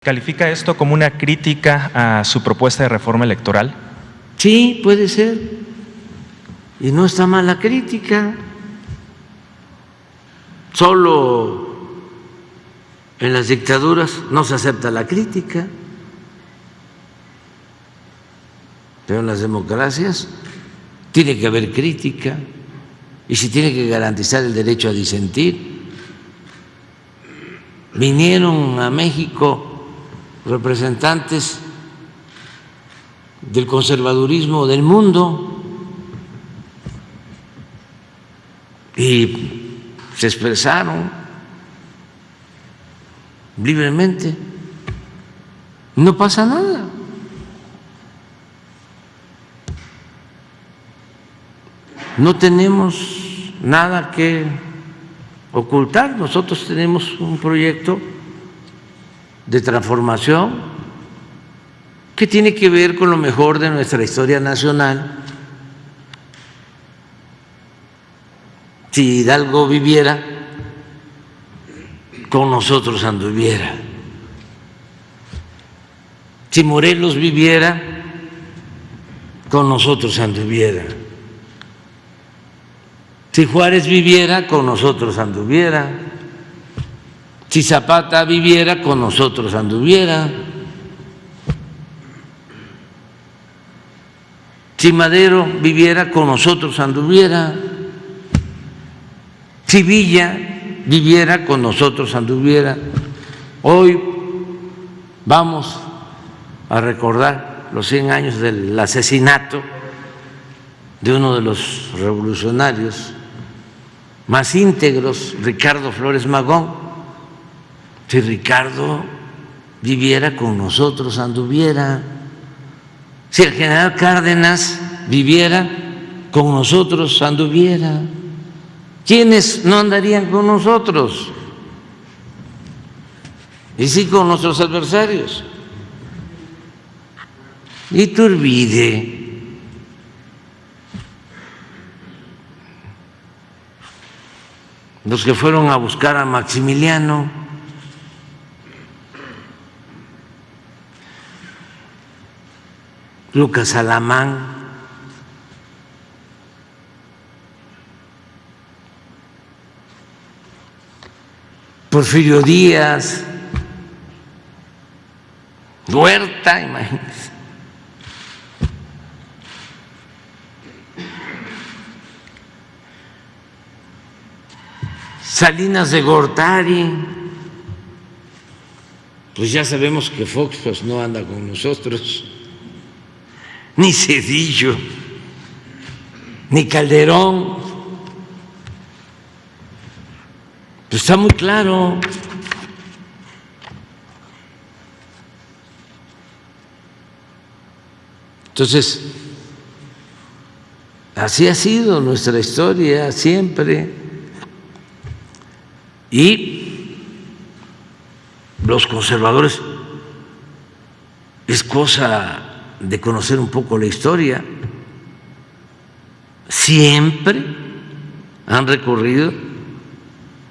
¿Califica esto como una crítica a su propuesta de reforma electoral? Sí, puede ser. Y no está mal la crítica. Solo en las dictaduras no se acepta la crítica, pero en las democracias tiene que haber crítica y se tiene que garantizar el derecho a disentir. Vinieron a México representantes del conservadurismo del mundo y se expresaron libremente. No pasa nada. No tenemos nada que ocultar. Nosotros tenemos un proyecto de transformación que tiene que ver con lo mejor de nuestra historia nacional. Si Hidalgo viviera, con nosotros anduviera. Si Morelos viviera, con nosotros anduviera. Si Juárez viviera, con nosotros anduviera. Si Zapata viviera, con nosotros anduviera. Si Madero viviera, con nosotros anduviera. Si Villa viviera, con nosotros anduviera. Hoy vamos a recordar los 100 años del asesinato de uno de los revolucionarios más íntegros, Ricardo Flores Magón. Si Ricardo viviera, con nosotros anduviera. Si el general Cárdenas viviera, con nosotros anduviera. ¿Quiénes no andarían con nosotros? Y sí con nuestros adversarios. Iturbide, los que fueron a buscar a Maximiliano, Lucas Alamán, Porfirio Díaz, Huerta, imagínense. Salinas de Gortari, pues ya sabemos que Fox pues no anda con nosotros, ni Zedillo, ni Calderón. Pues está muy claro. Entonces, así ha sido nuestra historia siempre. Y los conservadores, es cosa de conocer un poco la historia, siempre han recurrido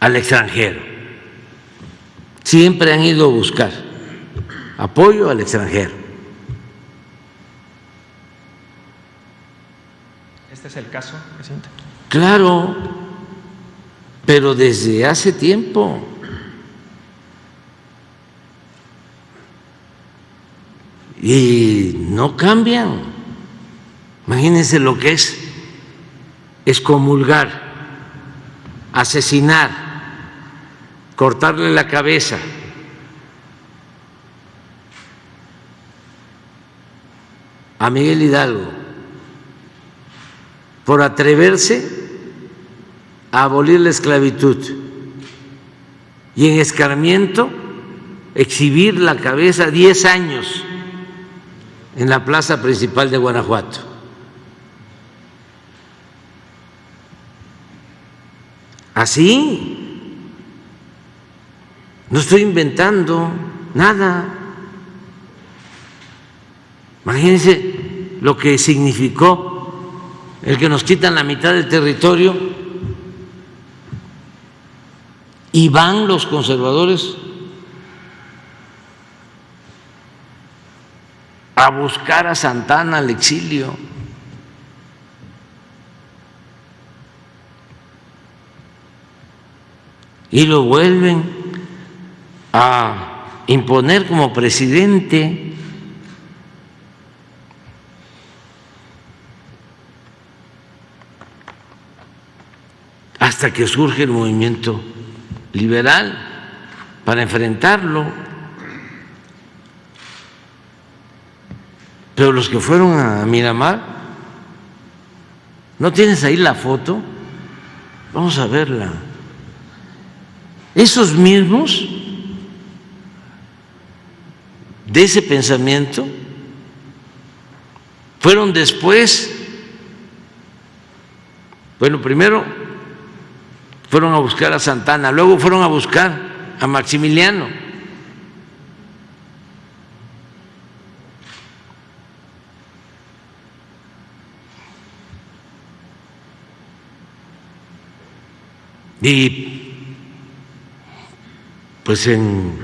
al extranjero, siempre han ido a buscar apoyo al extranjero. ¿Este es el caso, presidente? Claro, pero desde hace tiempo. Y no cambian. Imagínense lo que es excomulgar, asesinar, cortarle la cabeza a Miguel Hidalgo por atreverse a abolir la esclavitud y en escarmiento exhibir la cabeza 10 años en la plaza principal de Guanajuato. Así, no estoy inventando nada. Imagínense lo que significó el que nos quitan la mitad del territorio y van los conservadores a buscar a Santana al exilio. Y lo vuelven a imponer como presidente. Hasta que surge el movimiento liberal para enfrentarlo. Pero los que fueron a Miramar, ¿no tienes ahí la foto? Vamos a verla. Esos mismos de ese pensamiento fueron después, bueno, primero fueron a buscar a Santana, luego fueron a buscar a Maximiliano. Y pues en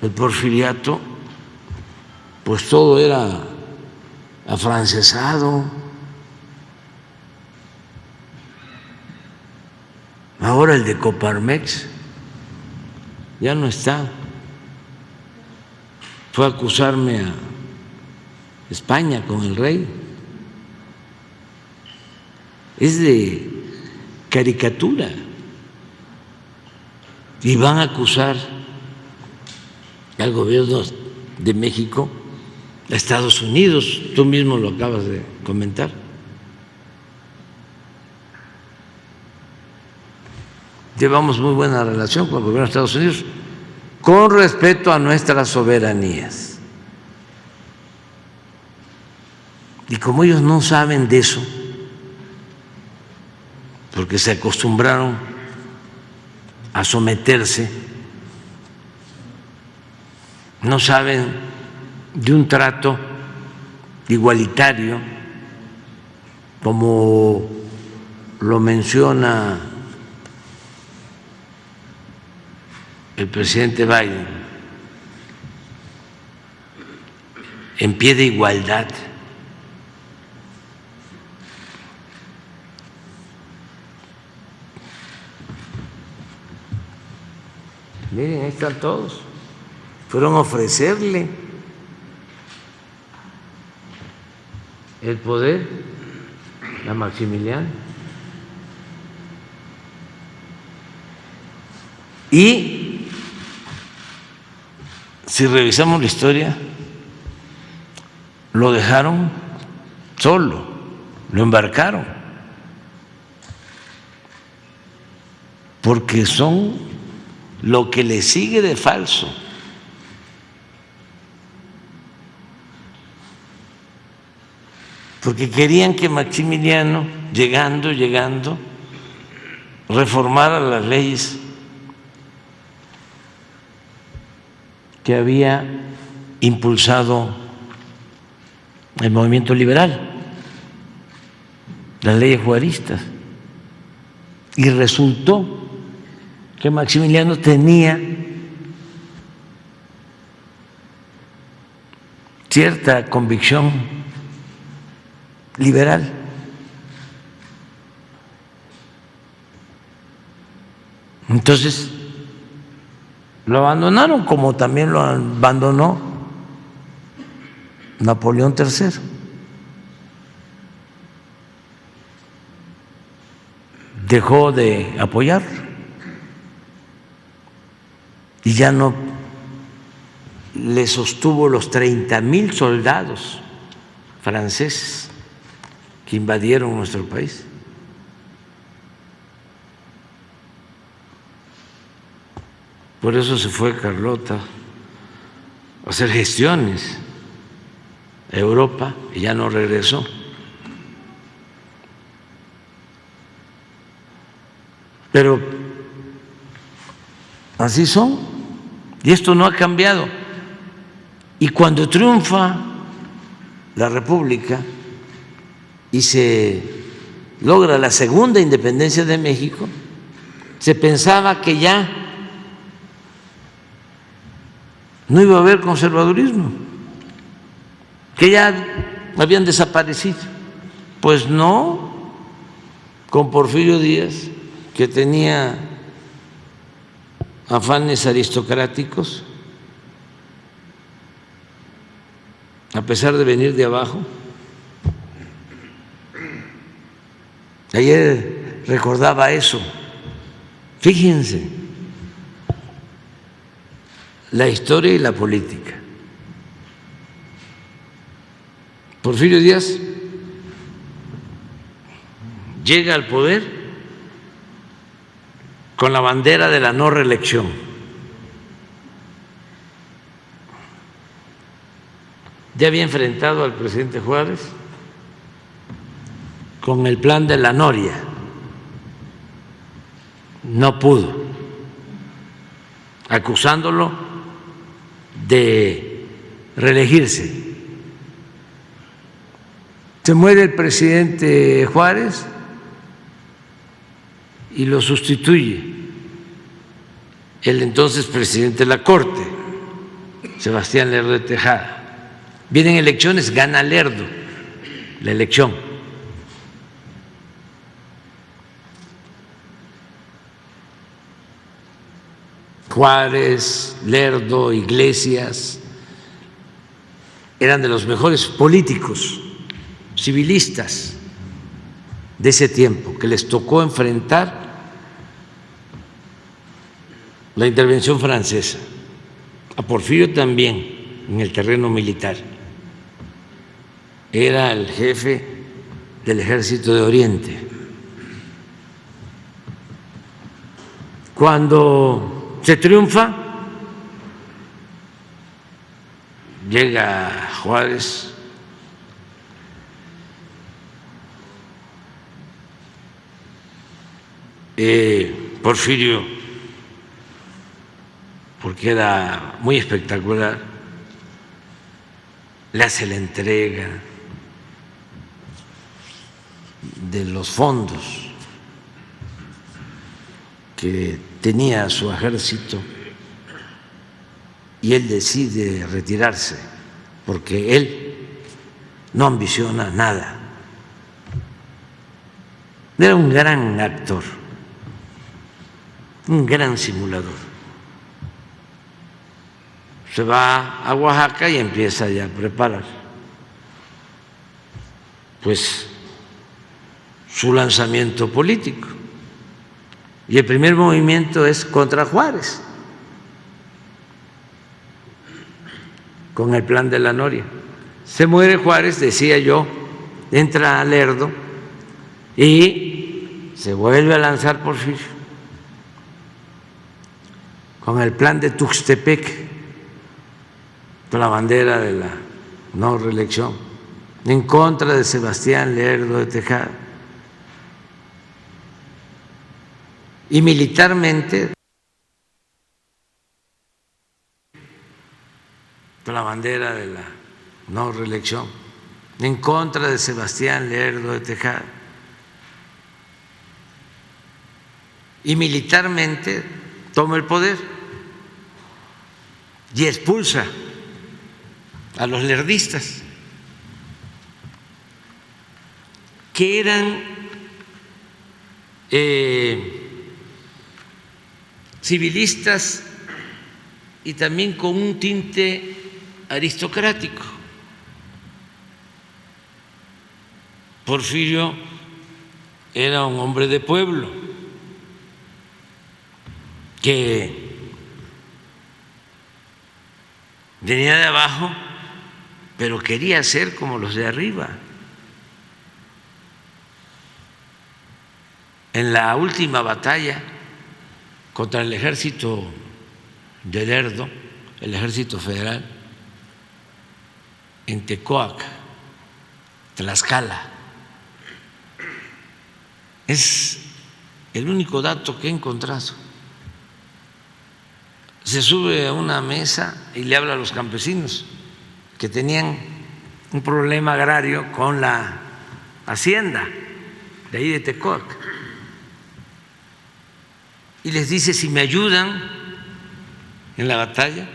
el Porfiriato, pues todo era afrancesado. Ahora el de Coparmex ya no está. Fue a acusarme a España con el rey. Es de caricatura. Y van a acusar al gobierno de México, a Estados Unidos, tú mismo lo acabas de comentar. Llevamos muy buena relación con el gobierno de Estados Unidos con respecto a nuestras soberanías. Y como ellos no saben de eso, porque se acostumbraron a someterse, no saben de un trato igualitario, como lo menciona el presidente Biden, en pie de igualdad. Miren, ahí están todos. Fueron a ofrecerle el poder a Maximiliano. Y si revisamos la historia, lo dejaron solo, lo embarcaron, porque son lo que le sigue de falso. Porque querían que Maximiliano, llegando, reformara las leyes que había impulsado el movimiento liberal, las leyes juaristas. Y resultó que Maximiliano tenía cierta convicción liberal. Entonces lo abandonaron, como también lo abandonó Napoleón III. Dejó de apoyar y ya no le sostuvo los 30,000 soldados franceses que invadieron nuestro país. Por eso se fue Carlota a hacer gestiones a Europa y ya no regresó. Pero así son, y esto no ha cambiado. Y cuando triunfa la República y se logra la segunda independencia de México, se pensaba que ya no iba a haber conservadurismo, que ya habían desaparecido. Pues no, con Porfirio Díaz, que tenía afanes aristocráticos, a pesar de venir de abajo. Ayer recordaba eso. Fíjense, la historia y la política. Porfirio Díaz llega al poder con la bandera de la no reelección. Ya había enfrentado al presidente Juárez con el plan de la Noria, no pudo, acusándolo de reelegirse. Se muere el presidente Juárez y lo sustituye el entonces presidente de la Corte, Sebastián Lerdo de Tejada. Vienen elecciones, gana Lerdo la elección. Juárez, Lerdo, Iglesias eran de los mejores políticos civilistas de ese tiempo, que les tocó enfrentar la intervención francesa, a Porfirio también en el terreno militar. Era el jefe del Ejército de Oriente. Cuando se triunfa, llega Juárez Porfirio, porque era muy espectacular, le hace la entrega de los fondos que tenía su ejército y él decide retirarse porque él no ambiciona nada. Era un gran actor, un gran simulador. Se va a Oaxaca y empieza ya a preparar pues su lanzamiento político. Y el primer movimiento es contra Juárez, con el plan de la Noria. Se muere Juárez, decía yo, entra Lerdo y se vuelve a lanzar Porfirio con el plan de Tuxtepec, con la bandera de la no reelección, en contra de Sebastián Lerdo de Tejada. Y militarmente, con la bandera de la no reelección, en contra de Sebastián Lerdo de Tejada. Y militarmente toma el poder y expulsa a los lerdistas, que eran civilistas y también con un tinte aristocrático. Porfirio era un hombre de pueblo que venía de abajo, pero quería ser como los de arriba. En la última batalla contra el ejército de Lerdo, el ejército federal, en Tecoac, Tlaxcala, es el único dato que he encontrado. Se sube a una mesa y le habla a los campesinos que tenían un problema agrario con la hacienda de ahí de Tecoac, y les dice: si me ayudan en la batalla,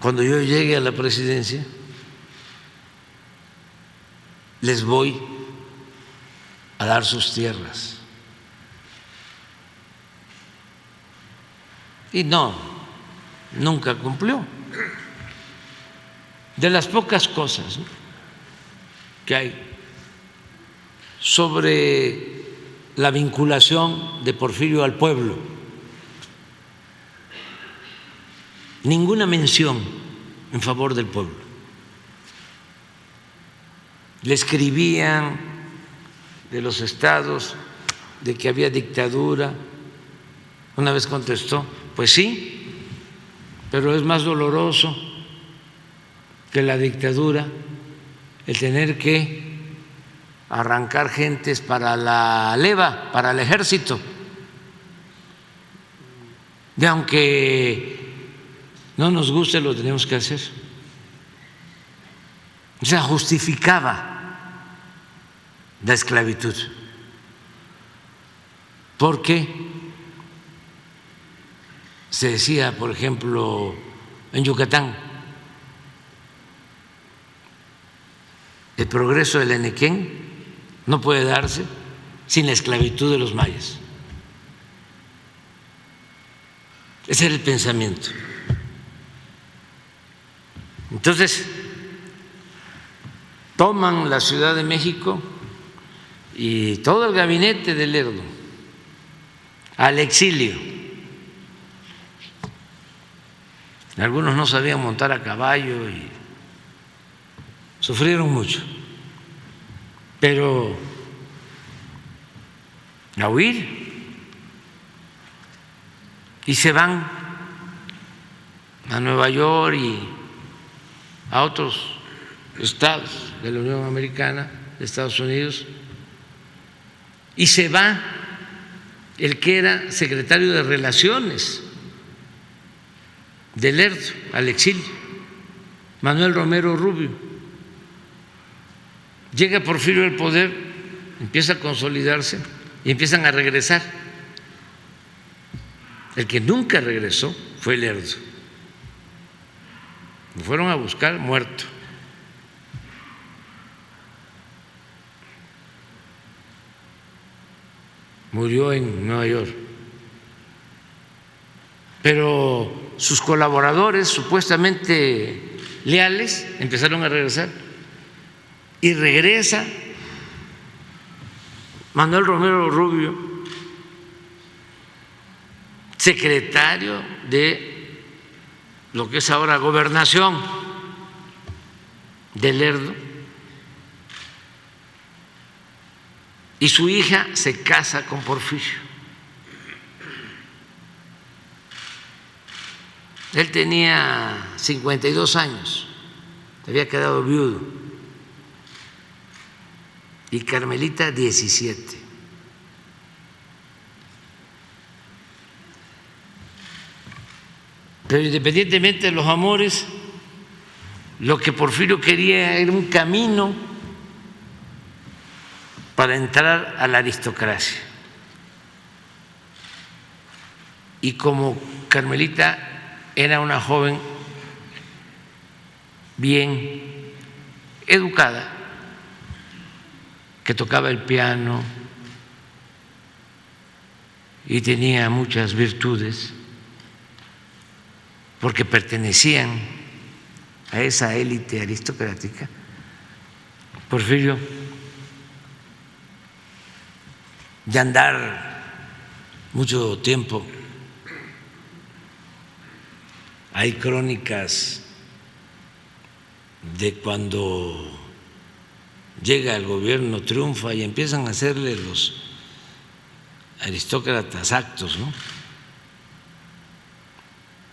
cuando yo llegue a la presidencia, les voy a dar sus tierras. Y no, nunca cumplió. De las pocas cosas, ¿no?, que hay sobre la vinculación de Porfirio al pueblo, ninguna mención en favor del pueblo. Le escribían de los estados de que había dictadura. Una vez contestó: pues sí, pero es más doloroso que la dictadura el tener que arrancar gentes para la leva, para el ejército. Y aunque no nos guste, lo tenemos que hacer. O sea, justificaba la esclavitud, porque se decía, por ejemplo, en Yucatán, el progreso del Enequén no puede darse sin la esclavitud de los mayas. Ese era el pensamiento. Entonces, toman la Ciudad de México y todo el gabinete de Lerdo al exilio. Algunos no sabían montar a caballo y sufrieron mucho, pero a huir, y se van a Nueva York y a otros estados de la Unión Americana, de Estados Unidos, y se va el que era secretario de Relaciones de Lerdo al exilio, Manuel Romero Rubio. Llega Porfirio al poder, empieza a consolidarse y empiezan a regresar. El que nunca regresó fue Lerdo. Lo fueron a buscar muerto. Murió en Nueva York. Pero sus colaboradores, supuestamente leales, empezaron a regresar. Y regresa Manuel Romero Rubio, secretario de lo que es ahora Gobernación de Lerdo, y su hija se casa con Porfirio. Él tenía 52 años, había quedado viudo, y Carmelita 17. Pero independientemente de los amores, lo que Porfirio quería era un camino para entrar a la aristocracia. Y como Carmelita era una joven bien educada, que tocaba el piano y tenía muchas virtudes, porque pertenecían a esa élite aristocrática, Porfirio, de andar mucho tiempo, hay crónicas de cuando llega el gobierno, triunfa y empiezan a hacerle los aristócratas actos, ¿no?,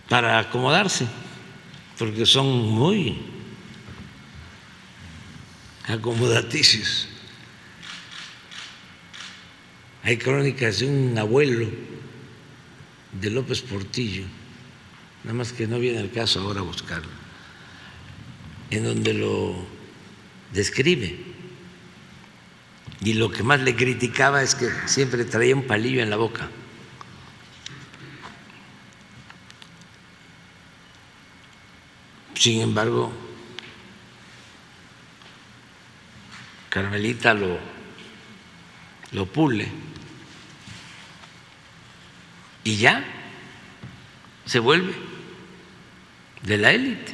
para acomodarse, porque son muy acomodaticios. Hay crónicas de un abuelo de López Portillo, nada más que no viene el caso ahora buscarlo, en donde lo describe. Y lo que más le criticaba es que siempre traía un palillo en la boca. Sin embargo, Carmelita lo pule y ya se vuelve de la élite.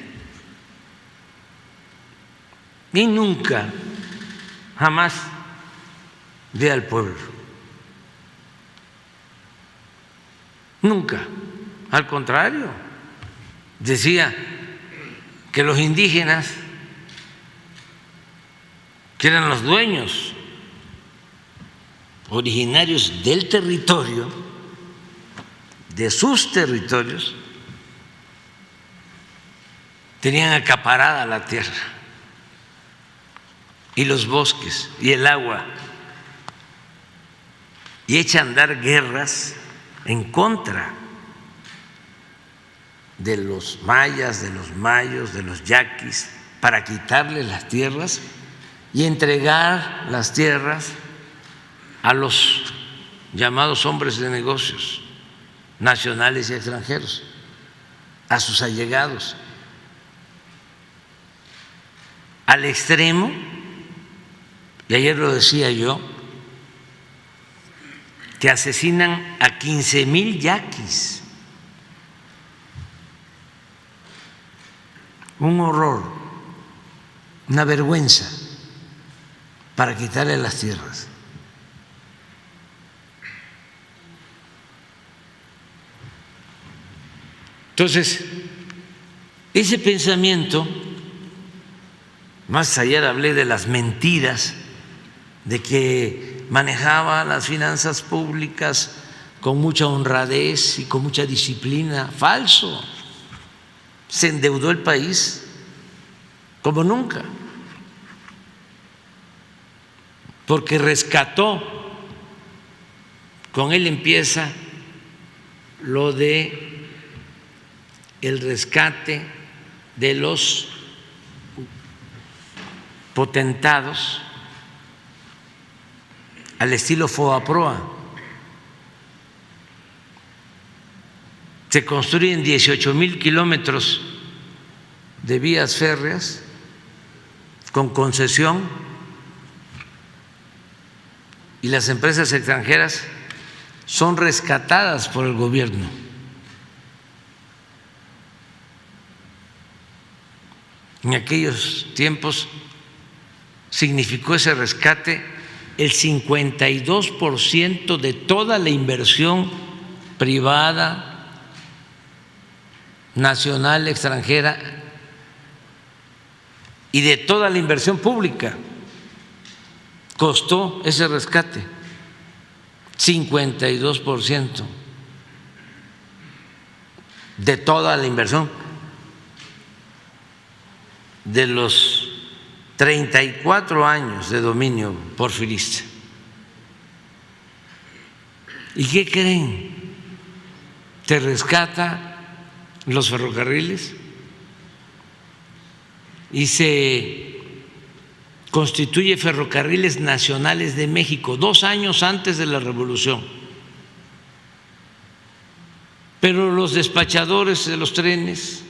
Y nunca, jamás ve al pueblo. Nunca. Al contrario, decía que los indígenas, que eran los dueños originarios del territorio, de sus territorios, tenían acaparada la tierra y los bosques y el agua, y echa a andar guerras en contra de los mayas, de los mayos, de los yaquis, para quitarles las tierras y entregar las tierras a los llamados hombres de negocios nacionales y extranjeros, a sus allegados, al extremo, y ayer lo decía yo, que asesinan a 15,000 yaquis. Un horror, una vergüenza para quitarle las tierras. Entonces, ese pensamiento, más allá hablé de las mentiras, de que manejaba las finanzas públicas con mucha honradez y con mucha disciplina, falso. Se endeudó el país como nunca, porque rescató, con él empieza lo de el rescate de los potentados al estilo Fobaproa. Se construyen 18,000 kilómetros de vías férreas con concesión y las empresas extranjeras son rescatadas por el gobierno. En aquellos tiempos significó ese rescate el 52% de toda la inversión privada, nacional, extranjera, y de toda la inversión pública. Costó ese rescate 52% de toda la inversión de los 34 años de dominio porfirista. ¿Y qué creen? Te rescata los ferrocarriles y se constituye Ferrocarriles Nacionales de México 2 años antes de la Revolución. Pero los despachadores de los trenes,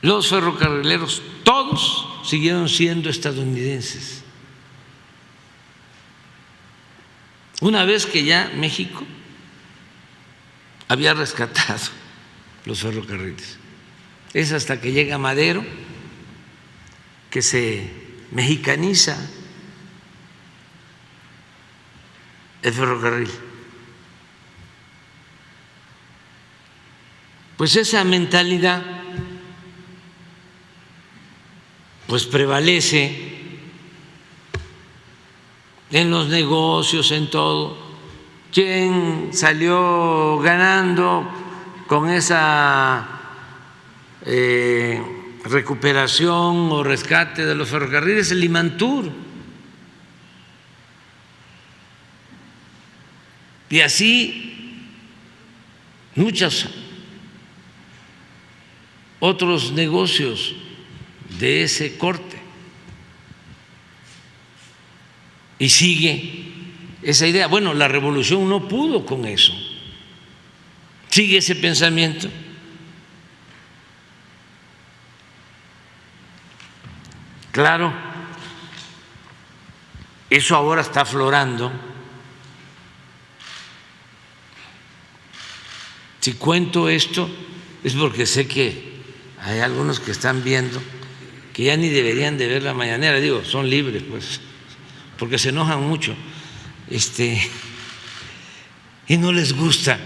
los ferrocarrileros, todos siguieron siendo estadounidenses. Una vez que ya México había rescatado los ferrocarriles, es hasta que llega Madero que se mexicaniza el ferrocarril. Pues esa mentalidad pues prevalece en los negocios, en todo. ¿Quién salió ganando con esa recuperación o rescate de los ferrocarriles? El Limantur. Y así muchos otros negocios de ese corte. Y sigue esa idea. Bueno, la revolución no pudo con eso. Sigue ese pensamiento Claro, eso ahora está aflorando. Si cuento esto es porque sé que hay algunos que están viendo que ya ni deberían de ver la mañanera, digo, son libres, pues, porque se enojan mucho, y no les gusta